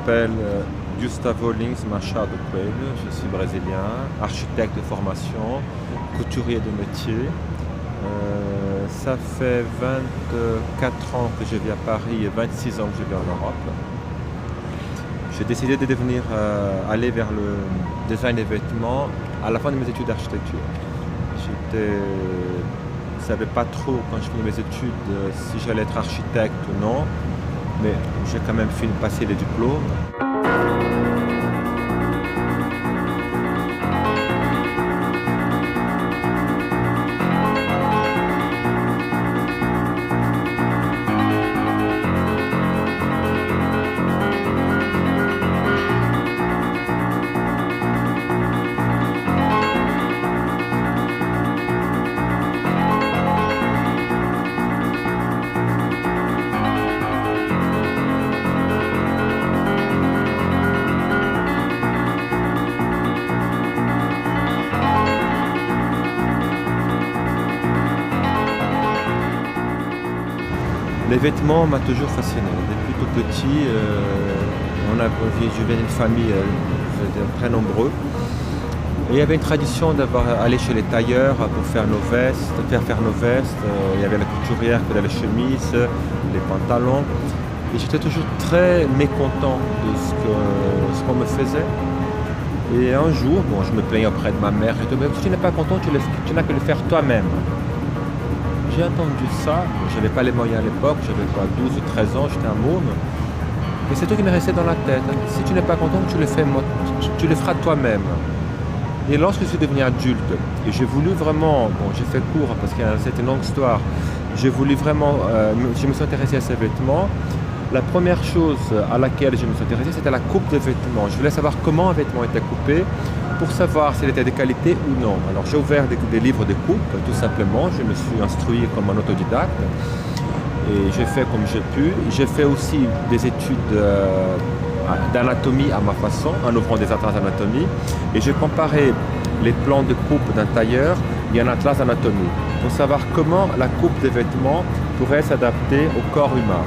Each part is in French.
m'appelle Gustavo Lins Machado Coelho, je suis brésilien, architecte de formation, couturier de métier. Ça fait 24 ans que je vis à Paris et 26 ans que je vis en Europe. J'ai décidé de aller vers le design des vêtements à la fin de mes études d'architecture. Je ne savais pas trop quand je finis mes études si j'allais être architecte ou non, mais j'ai quand même passé les diplômes. Les vêtements m'ont toujours fasciné. Depuis tout petit, je viens d'une famille très nombreuse. Et il y avait une tradition d'aller chez les tailleurs pour faire nos vestes. Il y avait la couturière qui faisait les chemises, les pantalons. Et j'étais toujours très mécontent de ce qu'on me faisait. Et un jour, je me plaignais auprès de ma mère. Je disais, si tu n'es pas content, tu n'as que le faire toi-même. J'ai entendu ça, je n'avais pas les moyens à l'époque, j'avais 12 ou 13 ans, j'étais un môme. Et c'est tout qui m'est resté dans la tête. Si tu n'es pas content, tu le feras toi-même. Et lorsque je suis devenu adulte, et j'ai voulu vraiment, j'ai fait court parce que c'est une longue histoire, je me suis intéressé à ces vêtements. La première chose à laquelle je me suis intéressé, c'était la coupe des vêtements. Je voulais savoir comment un vêtement était coupé, pour savoir s'il était de qualité ou non. Alors j'ai ouvert des livres de coupe, tout simplement. Je me suis instruit comme un autodidacte et j'ai fait comme j'ai pu. J'ai fait aussi des études d'anatomie à ma façon, en ouvrant des atlas d'anatomie. Et j'ai comparé les plans de coupe d'un tailleur et un atlas d'anatomie pour savoir comment la coupe des vêtements pourrait s'adapter au corps humain.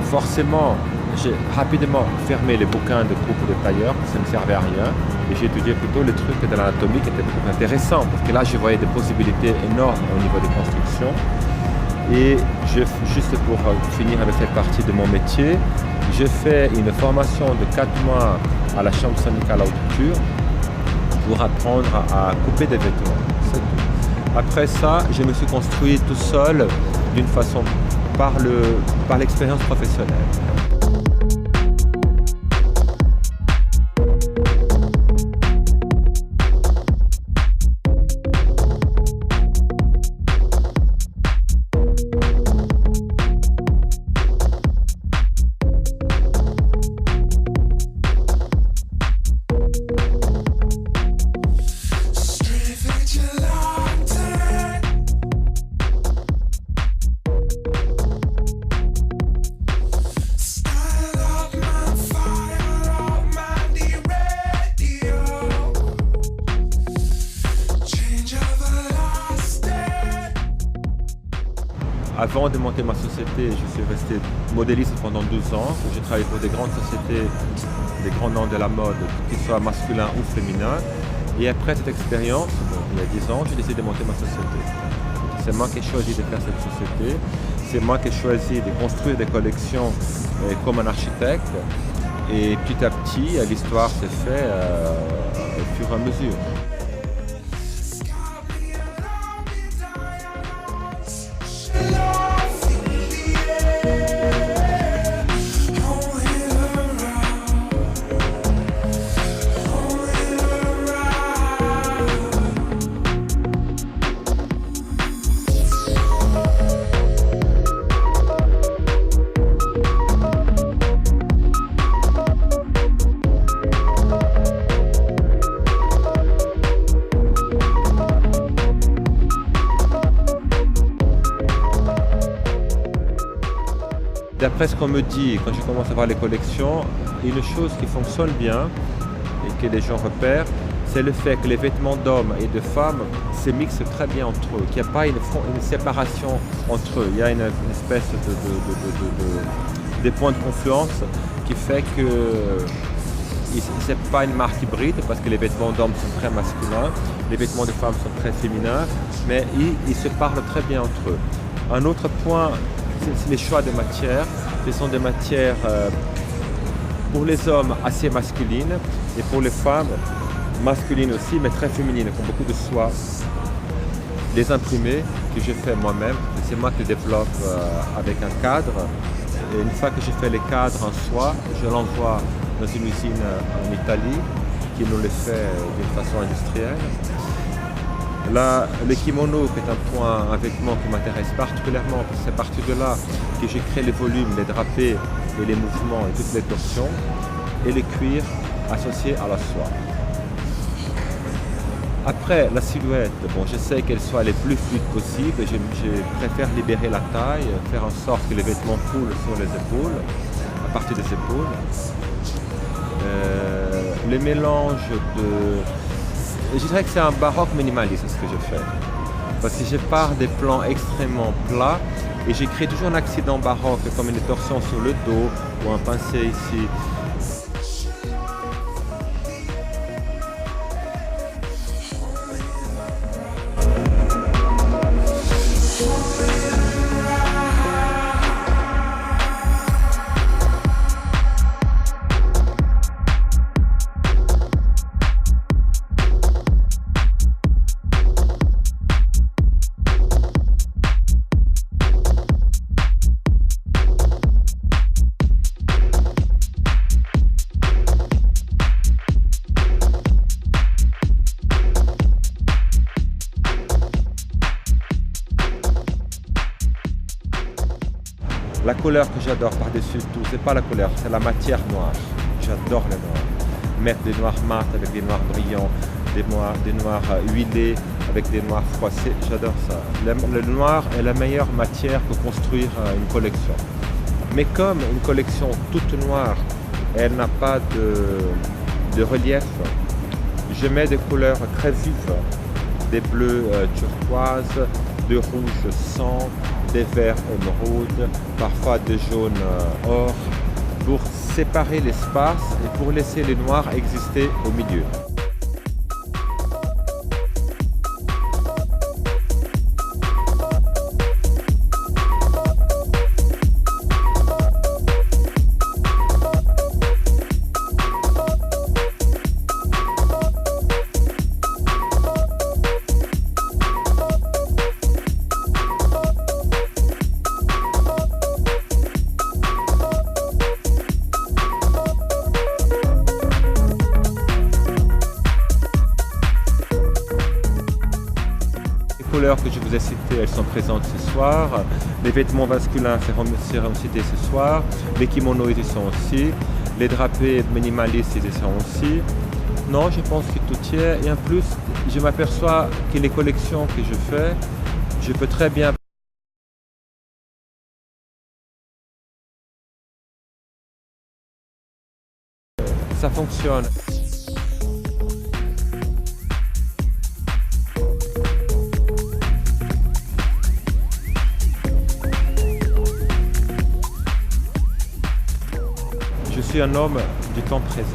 Forcément, j'ai rapidement fermé les bouquins de coupe de tailleur, ça ne servait à rien. Et j'ai étudié plutôt les trucs de l'anatomie qui étaient beaucoup intéressants, parce que là, je voyais des possibilités énormes au niveau des constructions. Et juste pour finir avec cette partie de mon métier, j'ai fait une formation de 4 mois à la Chambre syndicale haute couture pour apprendre à couper des vêtements. C'est tout. Après ça, je me suis construit tout seul d'une façon par l'expérience professionnelle. Avant de monter ma société, je suis resté modéliste pendant 12 ans. J'ai travaillé pour des grandes sociétés, des grands noms de la mode, qu'ils soient masculins ou féminins. Et après cette expérience, il y a 10 ans, j'ai décidé de monter ma société. C'est moi qui ai choisi de faire cette société. C'est moi qui ai choisi de construire des collections comme un architecte. Et petit à petit, l'histoire s'est faite au fur et à mesure. D'après ce qu'on me dit, quand je commence à voir les collections, une chose qui fonctionne bien et que les gens repèrent, c'est le fait que les vêtements d'hommes et de femmes se mixent très bien entre eux, qu'il n'y a pas une séparation entre eux. Il y a une espèce de points de confluence qui fait que c'est pas une marque hybride parce que les vêtements d'hommes sont très masculins, les vêtements de femmes sont très féminins, mais ils se parlent très bien entre eux. Un autre point, c'est les choix de matières. Ce sont des matières pour les hommes assez masculines et pour les femmes masculines aussi, mais très féminines, qui ont beaucoup de soie. Les imprimés que je fais moi-même, c'est moi qui développe avec un cadre. Et une fois que je fais les cadres en soie, je l'envoie dans une usine en Italie qui nous les fait d'une façon industrielle. Là, le kimono est un vêtement qui m'intéresse particulièrement parce que c'est à partir de là que je crée les volumes, les drapés et les mouvements et toutes les torsions et les cuirs associés à la soie. Après, la silhouette, bon, j'essaie qu'elle soit les plus fluide possible. Je préfère libérer la taille, faire en sorte que les vêtements coulent sur les épaules, à partir des épaules. Le mélange de... Je dirais que c'est un baroque minimaliste ce que je fais. Parce que je pars des plans extrêmement plats et j'ai créé toujours un accident baroque comme une torsion sur le dos ou un pincé ici. La couleur que j'adore par-dessus tout, c'est pas la couleur, c'est la matière noire. J'adore le noir. Mettre des noirs mat avec des noirs brillants, des noirs huilés avec des noirs froissés, j'adore ça. Le noir est la meilleure matière pour construire une collection. Mais comme une collection toute noire, elle n'a pas de relief, je mets des couleurs très vives, des bleus turquoise, de rouge sang, des verts émeraudes, parfois de jaune or, pour séparer l'espace et pour laisser les noirs exister au milieu. Les couleurs que je vous ai citées, elles sont présentes ce soir. Les vêtements masculins seront cités ce soir. Les kimonos, ils y sont aussi. Les drapés minimalistes, ils y sont aussi. Non, je pense que tout y est. Et en plus, je m'aperçois que les collections que je fais, je peux très bien... Ça fonctionne. Je suis un homme du temps présent.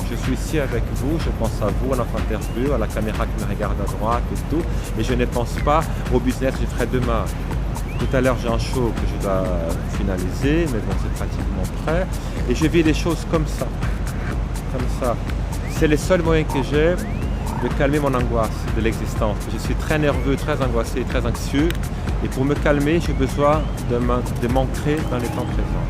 Je suis ici avec vous, je pense à vous, à notre interview, à la caméra qui me regarde à droite et tout. Et je ne pense pas au business que je ferai demain. Tout à l'heure, j'ai un show que je dois finaliser, mais bon, c'est pratiquement prêt. Et je vis des choses comme ça. Comme ça. C'est le seul moyen que j'ai de calmer mon angoisse de l'existence. Je suis très nerveux, très angoissé, très anxieux. Et pour me calmer, j'ai besoin de m'ancrer dans les temps présents.